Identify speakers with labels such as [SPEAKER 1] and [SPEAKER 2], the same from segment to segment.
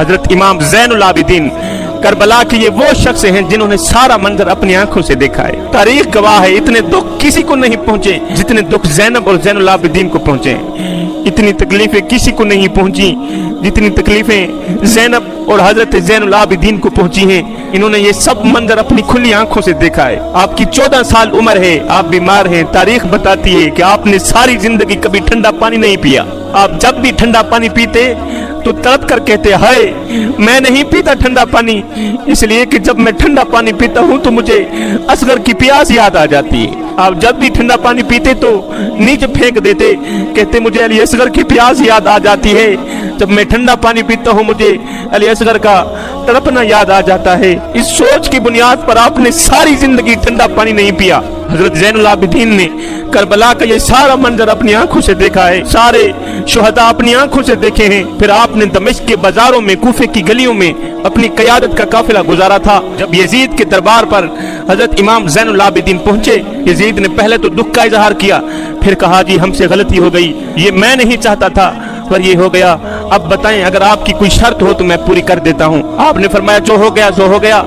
[SPEAKER 1] हजरत इमाम ज़ैनुल आबिदीन करबला के ये वो शख्स हैं जिन्होंने सारा मंजर अपनी आंखों से देखा है। तारीख गवाह है, इतने दुख किसी को नहीं पहुंचे जितने दुख ज़ैनब और ज़ैनुल आबिदीन को पहुंचे। इतनी तकलीफें किसी को नहीं पहुंची जितनी तकलीफें ज़ैनब और हजरत ज़ैनुल आबिदीन को पहुंची हैं। इन्होंने ये सब मंजर अपनी खुली आंखों से देखा है। आपकी 14 साल उम्र है, आप बीमार हैं। तारीख बताती है कि आपने सारी जिंदगी कभी ठंडा पानी नहीं पिया। आप जब भी ठंडा पानी पीते तो तड़प कर कहते हाय मैं नहीं पीता ठंडा पानी, इसलिए कि जब मैं ठंडा पानी पीता हूँ तो मुझे असगर की प्यास याद आ जाती है। आप जब भी ठंडा पानी पीते तो नीचे फेंक देते, कहते मुझे अली असगर की प्यास याद आ जाती है। जब मैं ठंडा पानी पीता हूँ मुझे अली असगर का तड़पना याद आ जाता है। इस सोच की बुनियाद पर आपने सारी जिंदगी ठंडा पानी नहीं पिया। हजरत ज़ैनुल आबिदीन ने करबला का ये सारा मंजर अपनी आंखों से देखा है, सारे शुहदा अपनी आंखों से देखे हैं। फिर आपने दमिश्क के बाजारों में, कूफे की गलियों में अपनी क़यादत का काफिला गुजारा था। जब यजीद के दरबार पर हजरत इमाम ज़ैनुल आबिदीन पहुंचे, यजीद ने पहले तो दुख का इजहार किया, फिर कहा जी हमसे गलती हो गई, ये मैं नहीं चाहता था पर ये हो गया। अब बताएं अगर आपकी कोई शर्त हो तो मैं पूरी कर देता हूँ। आपने फरमाया जो हो गया सो हो गया।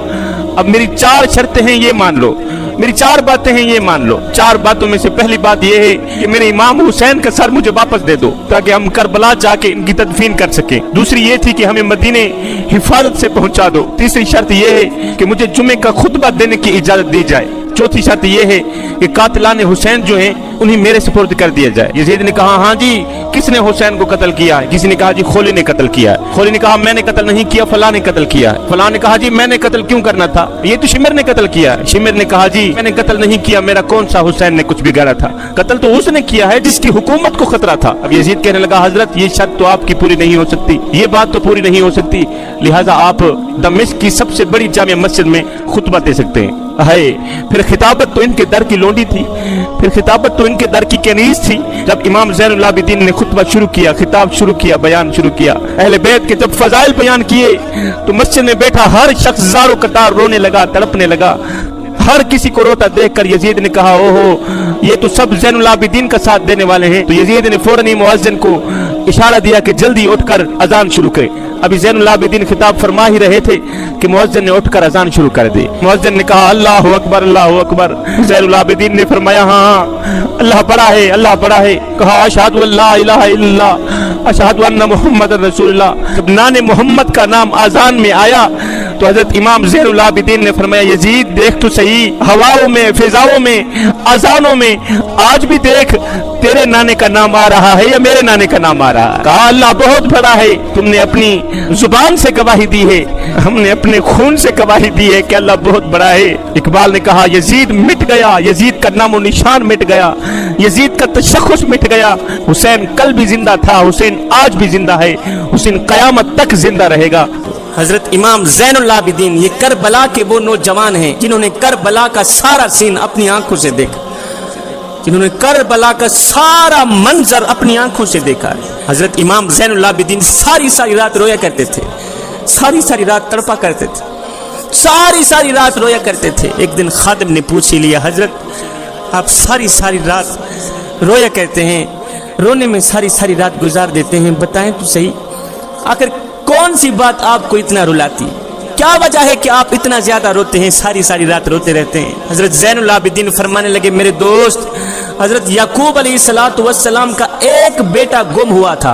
[SPEAKER 1] अब मेरी 4 शर्तें हैं ये मान लो, मेरी 4 बातें हैं ये मान लो। 4 बातों में से पहली बात ये है कि मेरे इमाम हुसैन का सर मुझे वापस दे दो ताकि हम करबला जाके इनकी तदफीन कर सकें। दूसरी ये थी कि हमें मदीने हिफाजत से पहुंचा दो। तीसरी शर्त ये है कि मुझे जुमे का खुतबा देने की इजाजत दी जाए। चौथी शर्त ये है कि कातिलान हुसैन जो हैं उन्हें मेरे सुपुर्द कर दिया जाए। यजीद ने कहा हाँ जी किसने हुसैन को कत्ल किया है? किसी ने कहा जी खोली ने कत्ल किया है। खोली ने कहा मैंने कत्ल नहीं किया, फलां ने कत्ल किया है। फलां ने कहा जी मैंने कत्ल क्यों करना था, ये तो शिमर ने कत्ल किया है। शिमर ने कहा जी मैंने कत्ल नहीं किया, मेरा कौन सा हुसैन ने कुछ बिगाड़ा था, कत्ल तो उसने किया है जिसकी हुकूमत को खतरा था। अब यजीद कहने लगा हजरत ये शर्त तो आपकी पूरी नहीं हो सकती, ये बात तो पूरी नहीं हो सकती, लिहाजा आप दमिश्क की सबसे बड़ी जामिया मस्जिद में खुतबा दे सकते हैं। है फिर खिताबत तो इनके दर की लोंडी थी, फिर खिताबत तो इनके दर की कनीज थी। जब इमाम ज़ैनुल आबिदीन ने खुतबा शुरू किया, खिताब शुरू किया, बयान शुरू किया, अहले बैत के जब फजाइल बयान किए तो मस्जिद में बैठा हर शख्स ज़ारो कतार रोने लगा, तड़पने लगा। हर किसी को रोता देखकर यजीद ने कहा ओहो ये तो सब ज़ैनुल आबिदीन का साथ देने वाले हैं। तो यजीद ने फौरन ही मुअज्जिन को इशारा दिया कि जल्दी उठकर अजान शुरू करे। अभी ज़ैनुल आबिदीन खिताब फरमा ही रहे थे कि मुअज्जिन ने उठकर अजान शुरू कर दी। मुअज्जिन ने कहा अल्लाहु अकबर, अल्लाहु अकबर। ज़ैनुल आबिदीन ने फरमाया हाँ अल्लाह बड़ा है, अल्लाह बड़ा है। कहा अशहदु अल्ला इलाहा इल्लल्लाह अशहदु अन्ना मुहम्मदर रसूलुल्लाह। जब नाने मोहम्मद का नाम आजान में आया तो हजरत इमाम ज़ैनुल आबिदीन ने फरमाया यजीद देख तो सही, हवाओं में, फिजाओं में, अजानों में आज भी देख तेरे नाने का नाम आ रहा है या मेरे नाने का नाम आ रहा है। कहा अल्लाह बहुत बड़ा है, तुमने अपनी जुबान से गवाही दी है, हमने अपने खून से गवाही दी है कि अल्लाह बहुत बड़ा है। इकबाल ने कहा यजीद मिट गया, यजीद का नामो निशान मिट गया, यजीद का तशख्खुस मिट गया। हुसैन कल भी जिंदा था, हुसैन आज भी जिंदा है, हुसैन कयामत तक जिंदा रहेगा।
[SPEAKER 2] हजरत इमाम ज़ैनुल आबिदीन ये करबला के वो नौजवान हैं जिन्होंने करबला का सारा सीन अपनी आंखों से देखा, जिन्होंने करबला का सारा मंजर अपनी आंखों से देखा है। हजरत इमाम ज़ैनुल आबिदीन सारी सारी रात रोया करते थे, सारी सारी रात तड़पा करते थे, सारी सारी रात रोया करते थे। एक दिन खादिम ने पूछ ही लिया हजरत आप सारी सारी रात रोया करते हैं, रोने में सारी सारी रात गुजार देते हैं, बताएं तो सही आखिर कौन सी बात आपको इतना रुलाती, क्या वजह है कि आप इतना ज्यादा रोते हैं, सारी सारी रात रोते रहते हैं। हजरत ज़ैनुल आबिदीन फरमाने लगे मेरे दोस्त हजरत याकूब अलैहिस्सलातु वस्सलाम का एक बेटा गुम हुआ था,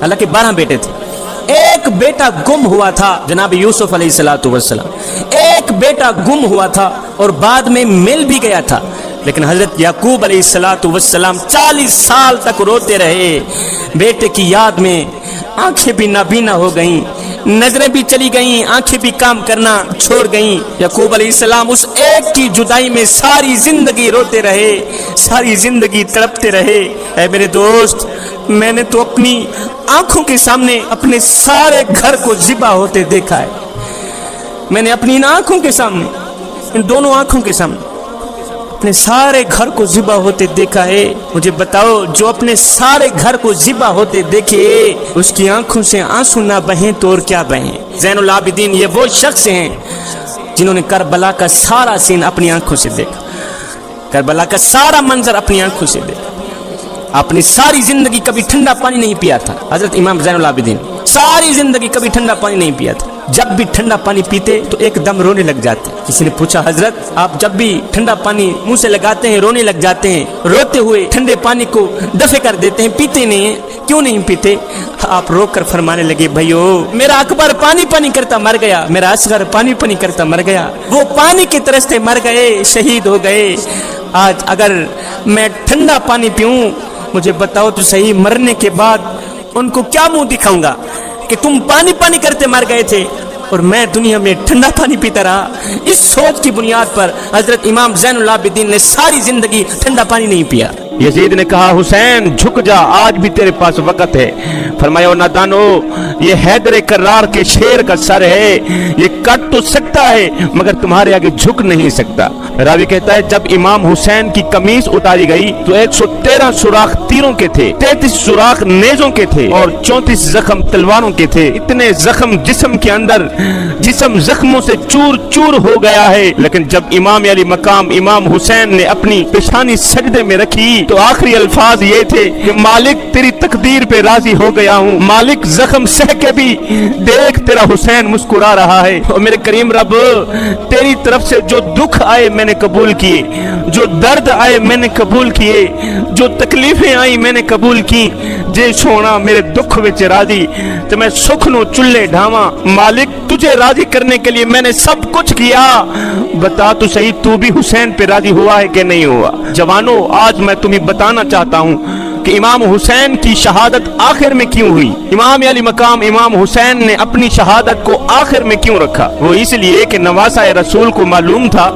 [SPEAKER 2] हालांकि 12 बेटे थे, एक बेटा गुम हुआ था जनाब यूसुफ अलैहिस्सलातु वस्सलाम, एक बेटा गुम हुआ था और बाद में मिल भी गया था। लेकिन हजरत याकूब अलैहिस्सलातु वस्सलाम 40 साल तक रोते रहे, बेटे की याद में आंखें भी नाबीना हो गईं, नजरें भी चली गईं, आंखें भी काम करना छोड़ गईं। याकूब अलैहिस्सलाम उस एक की जुदाई में सारी जिंदगी रोते रहे, सारी जिंदगी तड़पते रहे। ऐ मेरे दोस्त मैंने तो अपनी आंखों के सामने अपने सारे घर को ज़िबा होते देखा है, मैंने अपनी इन आंखों के सामने, इन दोनों आंखों के सामने अपने सारे घर को ज़िबा होते देखा है। मुझे बताओ जो अपने सारे घर को ज़िबा होते देखे उसकी आंखों से आंसू ना बहें तो और क्या बहें। ज़ैनुल आबिदीन ये वो शख्स हैं जिन्होंने करबला का सारा सीन अपनी आंखों से देखा, करबला का सारा मंजर अपनी आंखों से देखा। आपने सारी जिंदगी कभी ठंडा पानी नहीं पिया था हजरत इमाम ज़ैनुल आबिदीन। सारी जिंदगी कभी ठंडा पानी नहीं पिया था। जब भी ठंडा पानी पीते तो एकदम रोने लग जाते। किसी ने पूछा, हजरत आप जब भी ठंडा पानी मुंह से लगाते हैं रोने लग जाते हैं, रोते हुए ठंडे पानी को दफे कर देते हैं, पीते नहीं है, क्यों नहीं पीते? आप रोक कर फरमाने लगे, भाइयों मेरा अकबर पानी पानी करता मर गया, मेरा असगर पानी पानी करता मर गया, वो पानी की तरसते मर गए, शहीद हो गए। आज अगर मैं ठंडा पानी पीऊं, मुझे बताओ तो सही, मरने के बाद उनको क्या मुंह दिखाऊंगा कि तुम पानी पानी करते मर गए थे और मैं दुनिया में ठंडा पानी पीता रहा। इस सोच की बुनियाद पर हजरत इमाम ज़ैनुल आबिदीन ने सारी जिंदगी ठंडा पानी नहीं पिया।
[SPEAKER 1] यजीद ने कहा, हुसैन झुक जा, आज भी तेरे पास वक्त है। फरमाया, नादानो, ये हैदर कर्रार के शेर का सर है, ये कट तो सकता है मगर तुम्हारे आगे झुक नहीं सकता। रावी कहता है, जब इमाम हुसैन की कमीज उतारी गई तो 113 सुराख तीरों के थे, 33 सुराख नेजों के थे और 34 जख्म तलवारों के थे। इतने जख्म जिस्म के अंदर, जिस्म जख्मों से चूर चूर हो गया है। लेकिन जब इमाम अली मकाम इमाम हुसैन ने अपनी पेशानी सजदे में रखी तो आखिरी अल्फाज ये थे कि मालिक तेरी तकदीर पे राजी हो गया हूँ, मालिक जख्म सह के भी देख तेरा हुसैन मुस्कुरा रहा है। और मेरे करीम रब, तेरी तरफ से जो दुख आए मैंने कबूल किए, जो दर्द आए मैंने कबूल किए, जो तकलीफें आई मैंने कबूल की। जे सोना मेरे दुख विच राजी तो मैं सुख नु चुल्ले ढावा। मालिक तुझे राजी करने के लिए मैंने सब कुछ किया, बता तो सही तू भी हुसैन पे राजी हुआ है कि नहीं हुआ? जवानों, आज मैं तुम्हें बताना चाहता हूँ कि इमाम हुसैन की शहादत आखिर में क्यों हुई। इमाम अली मकाम इमाम हुसैन ने अपनी शहादत को आखिर में क्यों रखा? वो इसलिए कि नवासा रसूल को मालूम था,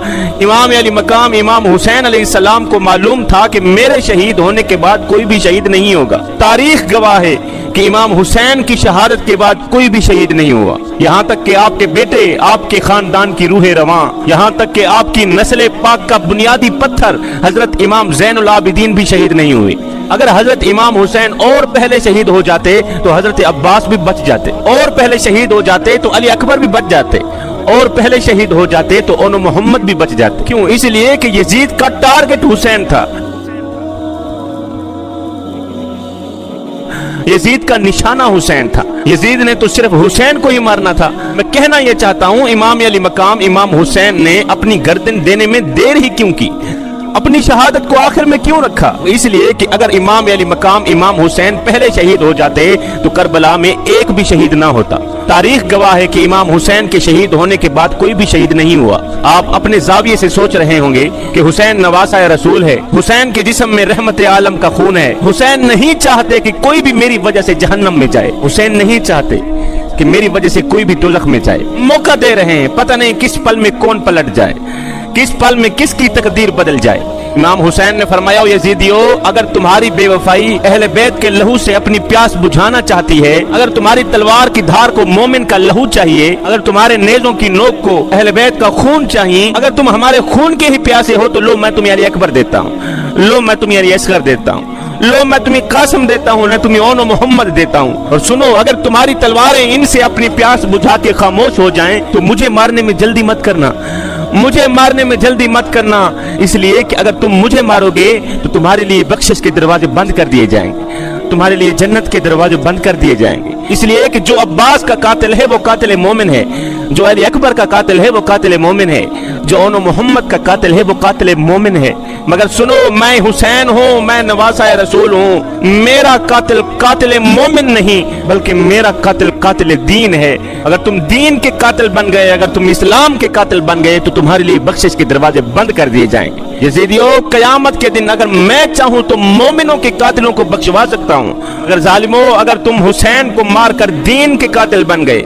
[SPEAKER 1] इमाम अली मकाम इमाम हुसैन अलैहिस्सलाम को मालूम था कि मेरे शहीद होने के बाद कोई भी शहीद नहीं होगा। तारीख गवाह है कि इमाम हुसैन की शहादत के बाद कोई भी शहीद नहीं हुआ। यहाँ तक कि आपके बेटे, आपके खानदान की रूह रवां, यहाँ तक कि आपकी नस्ल पाक का बुनियादी पत्थर हजरत इमाम ज़ैनुल आबिदीन भी शहीद नहीं हुए। अगर हजरत इमाम हुसैन और पहले शहीद हो जाते तो हजरत अब्बास भी बच जाते, और पहले शहीद हो जाते तो अली अकबर भी बच जाते, और पहले शहीद हो जाते तो ओनो मोहम्मद भी बच जाते। क्यों? इसलिए कि यजीद का टारगेट हुसैन था, यजीद का निशाना हुसैन था। यजीद ने तो सिर्फ हुसैन को ही मारना था। मैं कहना यह चाहता हूँ, इमाम अली मकाम इमाम हुसैन ने अपनी गर्दन देने में देर ही क्यों की? अपनी शहादत को आखिर में क्यों रखा? इसलिए कि अगर इमाम अली मकाम इमाम हुसैन पहले शहीद हो जाते तो करबला में एक भी शहीद ना होता। तारीख गवाह है कि इमाम हुसैन के शहीद होने के बाद कोई भी शहीद नहीं हुआ। आप अपने जाविये से सोच रहे होंगे कि हुसैन नवासा रसूल है, हुसैन के जिस्म में रहमत आलम का खून है, हुसैन नहीं चाहते कि कोई भी मेरी वजह से जहन्नम में जाए, हुसैन नहीं चाहते कि मेरी वजह से कोई भी दोज़ख में जाए। मौका दे रहे हैं, पता नहीं किस पल में कौन पलट जाए, किस पल में किसकी तकदीर बदल जाए। इमाम हुसैन ने फरमाया, यजीदियों, अगर तुम्हारी बेवफाई अहले बैत के लहू से अपनी प्यास बुझाना चाहती है, अगर तुम्हारी तलवार की धार को मोमिन का लहू चाहिए, अगर तुम्हारे नेज़ों की नोक को अहले बैत का खून चाहिए, अगर तुम हमारे खून के ही प्यासे हो तो लो मैं तुम्हें अली अकबर देता हूँ, लो मैं तुम्हें अली असगर देता हूँ, लो मैं तुम्हें कासिम देता हूँ, मैं तुम्हें ओनो मोहम्मद देता हूँ। और सुनो, अगर तुम्हारी तलवारें इनसे अपनी प्यास बुझा के खामोश हो जाएं तो मुझे मारने में जल्दी मत करना, मुझे मारने में जल्दी मत करना। इसलिए कि अगर तुम मुझे मारोगे तो तुम्हारे लिए बख्शिश के दरवाजे बंद कर दिए जाएंगे, तुम्हारे लिए जन्नत के दरवाजे बंद कर दिए जाएंगे। इसलिए कि जो अब्बास का कातिल है वो कातिल मोमिन है, जो अली अकबर का कातिल है वो कातिल मोमिन है, जो ओनो मोहम्मद का कातिल है वो कातिल मोमिन है। मगर सुनो, मैं हुसैन हूँ, मैं नवासा रसूल हूँ, मेरा कातिल कातिल मोमिन नहीं बल्कि मेरा कातिल कातिल दीन है। अगर तुम दीन के कातिल बन गए, अगर तुम इस्लाम के कातिल बन गए तो तुम्हारे लिए बख्शिश के दरवाजे बंद कर दिए जाएंगे। यजीदियों, कयामत के दिन अगर मैं चाहूँ तो मोमिनों के कातिलों को बख्शवा सकता हूँ। अगर जालिमों, अगर तुम हुसैन को मारकर दीन के कातिल बन गए,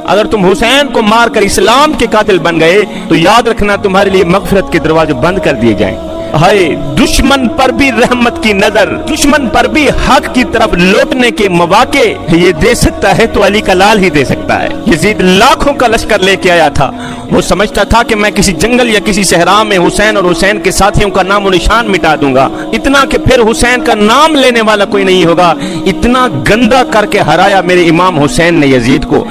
[SPEAKER 1] अगर तुम हुसैन को मारकर इस्लाम के कातिल बन गए तो याद रखना तुम्हारे लिए मगफिरत के दरवाजे बंद कर दिए जाएंगे। हाय, दुश्मन पर भी रहमत की नजर, दुश्मन पर भी हक की तरफ लौटने के मौके ये दे सकता है तो अली का लाल ही दे सकता है। यजीद लाखों का लश्कर लेके आया था, वो समझता था कि मैं किसी जंगल या किसी सहरा में हुसैन और हुसैन के साथियों का नाम और निशान मिटा दूंगा, इतना कि फिर हुसैन का नाम लेने वाला कोई नहीं होगा। इतना गंदा करके हराया मेरे इमाम हुसैन ने यजीद को,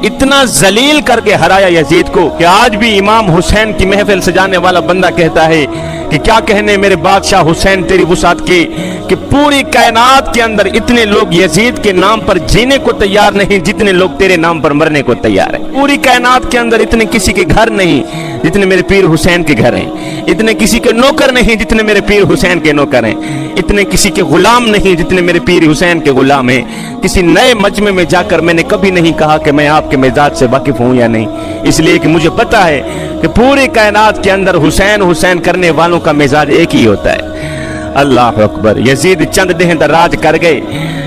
[SPEAKER 1] इतना जलील करके हराया यजीद को कि आज भी इमाम हुसैन की महफिल सजाने वाला बंदा कहता है کہ کیا कहने मेरे बादशाह हुसैन तेरी वुसात की, कि पूरी कायनात के अंदर इतने लोग यजीद के नाम पर जीने को तैयार नहीं जितने लोग तेरे नाम पर मरने को तैयार है। पूरी कायनात के अंदर इतने किसी के घर नहीं जितने मेरे पीर हुसैन के घर हैं, इतने किसी के नौकर नहीं जितने मेरे पीर हुसैन के नौकर हैं, इतने किसी के गुलाम नहीं जितने मेरे पीर हुसैन के गुलाम हैं। किसी नए मजमे में जाकर मैंने कभी नहीं कहा कि मैं आपके मिजाज से वाकिफ हूं या नहीं, इसलिए कि मुझे पता है कि पूरी कायनात के अंदर हुसैन हुसैन करने वालों का मिजाज एक ही होता है। अल्लाह अकबर। यजीद चंद देह दा राज कर गए,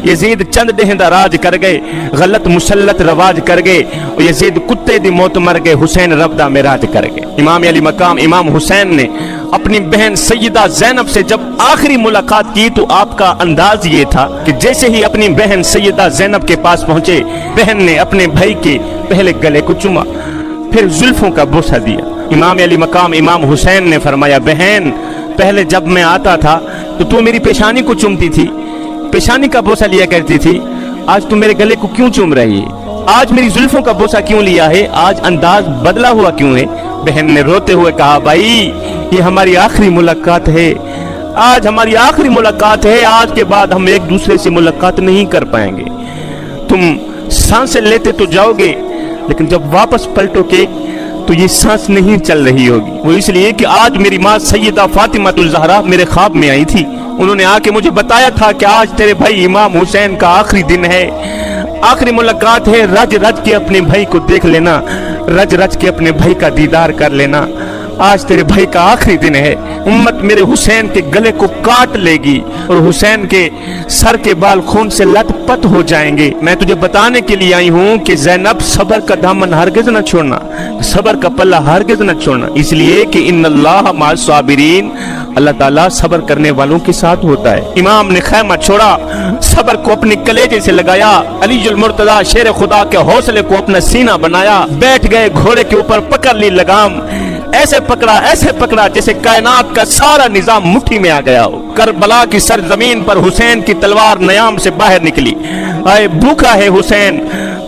[SPEAKER 1] यजीद चंद देह दा राज कर गए, गलत मुसल्लत रवाज कर गए, और यजीद कुत्ते दी मौत मर गए, हुसैन रब दा मेराज कर गए। इमाम अली मकाम इमाम हुसैन ने अपनी बहन सैयदा ज़ैनब से जब आखिरी मुलाकात की तो आपका अंदाज ये था कि जैसे ही अपनी बहन सैयदा ज़ैनब के पास पहुंचे, बहन ने अपने भाई के पहले गले को चुमा, फिर जुल्फों का बोसा दिया। इमाम अली मकाम इमाम हुसैन ने फरमाया, बहन पहले जब मैं आता था तो तू मेरी पेशानी को चूमती थी, पेशानी का बोसा लिया करती थी, आज तू मेरे गले को क्यों चूम रही है? आज मेरी जुल्फों का बोसा क्यों लिया है? आज अंदाज बदला हुआ क्यों है? बहन ने रोते हुए कहा, भाई ये हमारी आखिरी मुलाकात है, आज हमारी आखिरी मुलाकात है, आज के बाद हम एक दूसरे से मुलाकात नहीं कर पाएंगे। तुम सांसें लेते तो जाओगे लेकिन जब वापस पलटोगे तो ये सांस नहीं चल रही होगी। वो इसलिए कि आज मेरी माँ सैयदा फातिमातुल ज़हरा मेरे ख्वाब में आई थी, उन्होंने आके मुझे बताया था कि आज तेरे भाई इमाम हुसैन का आखिरी दिन है, आखिरी मुलाकात है, रज रज के अपने भाई को देख लेना, रज रज के अपने भाई का दीदार कर लेना, आज तेरे भाई का आखिरी दिन है। उम्मत मेरे हुसैन के गले को काट लेगी और हुसैन के सर के बाल खून से लथपथ हो जाएंगे। मैं तुझे बताने के लिए आई हूँ कि ज़ैनब सबर का दामन हरगिज़ न छोड़ना, सबर का पल्ला हरगिज़ न छोड़ना, इसलिए कि इन्नल्लाह माअस साबिरीन, अल्लाह ताला सबर करने वालों के साथ होता है। इमाम ने खैमा छोड़ा, सबर को अपने कलेजे से लगाया, अलीजुल मुर्तजा शेर खुदा के हौसले को अपना सीना बनाया, बैठ गए घोड़े के ऊपर, पकड़ ली लगाम, ऐसे पकड़ा जैसे कायनात का सारा निजाम मुट्ठी में आ गया हो। करबला की सरजमीन पर हुसैन की तलवार नयाम से बाहर निकली। आए भूखा है हुसैन,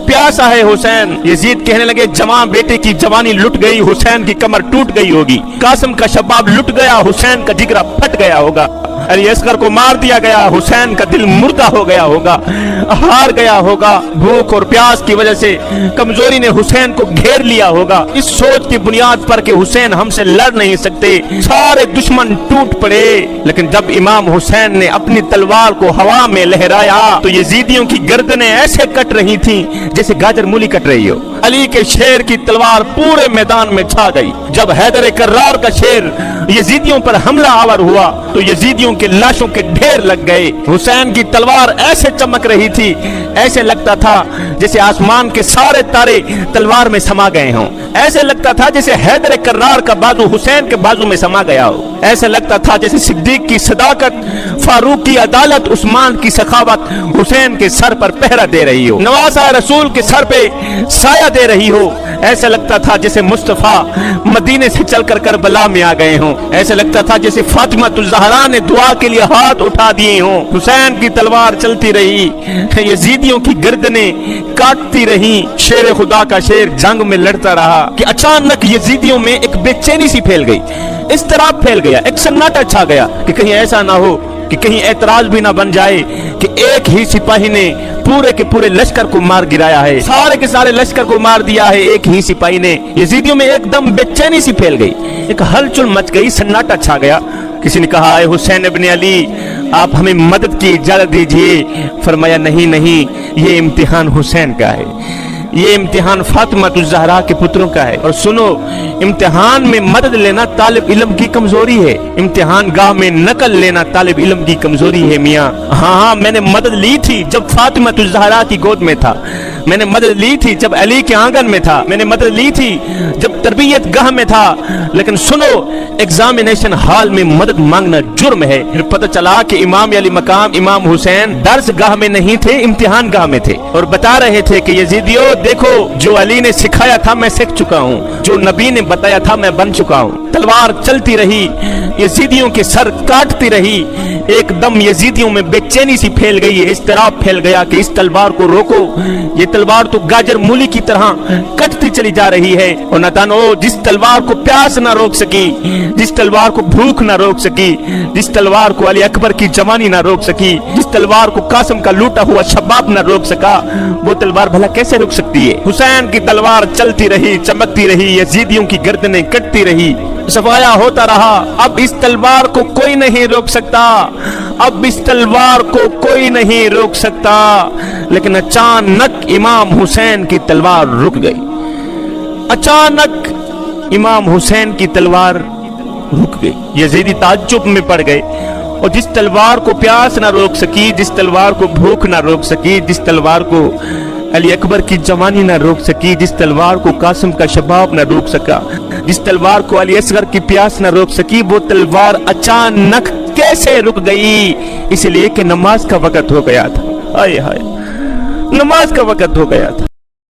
[SPEAKER 1] प्यासा है हुसैन। यजीद कहने लगे, जवान बेटे की जवानी लुट गई, हुसैन की कमर टूट गई होगी, कासिम का शबाब लुट गया, हुसैन का जिगरा फट गया होगा, अली असगर को मार दिया गया, हुसैन का दिल मुर्दा हो गया होगा, हार गया होगा, भूख और प्यास की वजह से कमजोरी ने हुसैन को घेर लिया होगा। इस सोच की बुनियाद पर कि हुसैन हमसे लड़ नहीं सकते, सारे दुश्मन टूट पड़े। लेकिन जब इमाम हुसैन ने अपनी तलवार को हवा में लहराया तो यजीदियों की गर्दनें ऐसे कट रही थीं जैसे गाजर मूली कट रही हो। अली के शेर की तलवार पूरे मैदान में छा गई। जब हैदर कर्रार का शेर यजीदियों पर हमला आवर हुआ तो यजीदियों के लाशों के ढेर लग गए। हुसैन की तलवार ऐसे चमक रही थी, ऐसे लगता था जैसे आसमान के सारे तारे तलवार में समा गए हों, ऐसे लगता था जैसे हैदर कर्रार का बाजू हुसैन के बाजू में समा गया हो, ऐसे लगता था जैसे सिद्दीक की सदाकत, फारूक की अदालत, उस्मान की सखावत हुसैन के सर पर पहरा दे रही हो, नवासा रसूल के सर पे साया दे रही हो। ऐसा लगता था जैसे मुस्तफा मदीने से चलकर करबला में आ गए हों, ऐसे लगता था जैसे फातिमातुल ज़हरा ने दुआ के लिए हाथ उठा दिए हों। हुसैन की तलवार चलती रही, यजीदियों की गर्दनें काटती रही, शेर खुदा का शेर जंग में लड़ता रहा कि अचानक यजीदियों में एक बेचैनी सी फैल गई, इस तरह फैल गया, एक सन्नाटा छा गया कि कहीं ऐसा ना हो कि कहीं एतराज भी ना बन जाए कि एक ही सिपाही ने पूरे के पूरे लश्कर को मार गिराया है, सारे के सारे लश्कर को मार दिया है एक ही सिपाही ने। यजीदियों में एकदम बेचैनी सी फैल गई, एक हलचल मच गई, सन्नाटा छा गया। किसी ने कहा, ऐ हुसैन इब्न अली, आप हमें मदद की इजाजत दीजिए। फरमाया, नहीं नहीं, ये इम्तिहान हुसैन का है, ये इम्तिहान फातिमातुल ज़हरा के पुत्रों का है। और सुनो, इम्तिहान में मदद लेना तालिब इल्म की कमजोरी है, इम्तिहान गाह में नकल लेना तालिब इल्म की कमजोरी है मियाँ। हाँ, मैंने मदद ली थी जब फातिमातुल ज़हरा की गोद में था, मैंने मदद ली थी जब अली के आंगन में था, मैंने मदद ली थी जब तरबियत गाह में था, लेकिन सुनो, एग्जामिनेशन हॉल में मदद मांगना जुर्म है। फिर पता चला कि इमाम अली मकाम इमाम हुसैन दर्स गाह में नहीं थे, इम्तिहान गाह में थे, और बता रहे थे कि यजीदियों देखो, जो अली ने सिखाया था मैं सीख चुका हूँ, जो नबी ने बताया था मैं बन चुका हूँ। तलवार चलती रही, यजीदियों के सर काटती रही, एकदम यजीदियों में बेचैनी सी फैल गई, इस तरह फैल गया कि इस तलवार को रोको, ये तलवार तो गाजर मूली की तरह कटती चली जा रही है। और नातान ओ जिस तलवार को प्यास ना रोक सकी, जिस तलवार को भूख ना रोक सकी, जिस तलवार को अली अकबर की जवानी ना रोक सकी, जिस तलवार को कासिम का लूटा हुआ शबाब ना रोक सका, वो तलवार भला कैसे रुक सकती है? हुसैन की तलवार चलती रही, चमकती रही, यजीदियों की गर्दनें कटती रही, सफाया होता रहा। अब इस तलवार को कोई नहीं रोक सकता, अब इस तलवार को कोई नहीं रोक सकता। लेकिन अचानक इमाम हुसैन की तलवार रुक गई। अचानक इमाम हुसैन की तलवार रुक गई। यजीदी ताज्जुब में पड़ गए। और जिस तलवार को प्यास ना रोक सकी, जिस तलवार को भूख ना रोक सकी, जिस तलवार को अली अकबर की जवानी ना रोक सकी, जिस तलवार को कासिम का शबाब ना रोक सका, जिस तलवार को अली असगर की प्यास ना रोक सकी, वो तलवार अचानक कैसे रुक गई? इसलिए कि नमाज का वक्त हो गया था। हाय हाय, नमाज का वक्त हो गया था।